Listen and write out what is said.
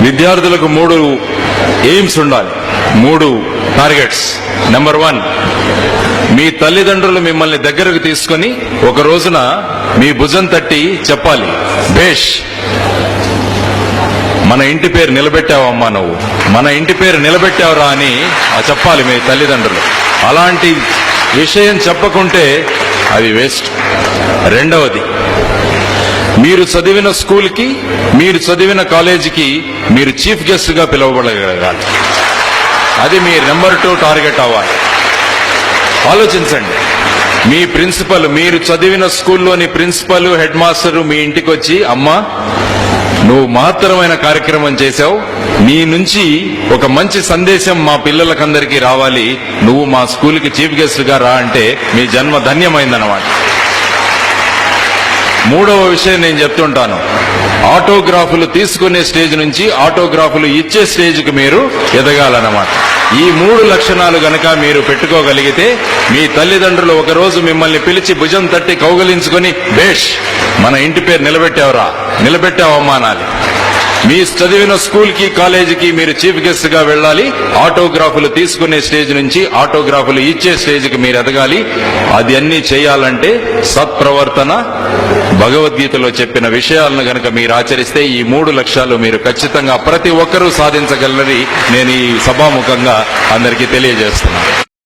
విద్యార్థులకు 3 ఎయిమ్స్ ఉండాలి, 3 targets. Number 1, మీ తల్లిదండ్రులు మిమ్మల్ని దగ్గరకు తీసుకొని ఒక రోజున మీ భుజం తట్టి చెప్పాలి, భేష్ మన ఇంటి పేరు నిలబెట్టావమ్మా, నువ్వు మన ఇంటి పేరు నిలబెట్టావురా అని చెప్పాలి మీ తల్లిదండ్రులు. అలాంటి విషయం చెప్పకుంటే అది వేస్ట్. రెండవది, మీరు చదివిన స్కూల్కి, మీరు చదివిన కాలేజీకి మీరు చీఫ్ గెస్ట్ గా పిలువబడగలగాలి. అది మీ నెంబర్ 2 టార్గెట్ అవ్వాలి. ఆలోచించండి, మీ ప్రిన్సిపల్, మీరు చదివిన స్కూల్లోని ప్రిన్సిపల్, హెడ్ మాస్టర్ మీ ఇంటికి వచ్చి, అమ్మా నువ్వు మహత్తరమైన కార్యక్రమం చేశావు, నీ నుంచి ఒక మంచి సందేశం మా పిల్లలకందరికీ రావాలి, నువ్వు మా స్కూల్కి చీఫ్ గెస్ట్ గా రా అంటే మీ జన్మ ధన్యమైందన్నమాట. మూడవ విషయం నేను చెప్తుంటాను, ఆటోగ్రాఫ్లు తీసుకునే స్టేజ్ నుంచి ఆటోగ్రాఫ్లు ఇచ్చే స్టేజ్కి మీరు ఎదగాలన్నమాట. ఈ 3 లక్షణాలు గనక మీరు పెట్టుకోగలిగితే మీ తల్లిదండ్రులు ఒకరోజు మిమ్మల్ని పిలిచి భుజం తట్టి కౌగలించుకొని, బేష్ మన ఇంటి పేరు నిలబెట్టావమ్మా అనాలి. మీ చదివిన స్కూల్కి, కాలేజీకి మీరు చీఫ్ గెస్ట్ గా వెళ్ళాలి. ఆటోగ్రాఫ్లు తీసుకునే స్టేజ్ నుంచి ఆటోగ్రాఫ్లు ఇచ్చే స్టేజ్కి మీరు ఎదగాలి. అది అన్ని చేయాలంటే సత్ప్రవర్తన, భగవద్గీతలో చెప్పిన విషయాలను గనక మీరు ఆచరిస్తే ఈ 3 లక్ష్యాలు మీరు ఖచ్చితంగా ప్రతి ఒక్కరూ సాధించగలరని నేను ఈ సభాముఖంగా అందరికీ తెలియజేస్తున్నాను.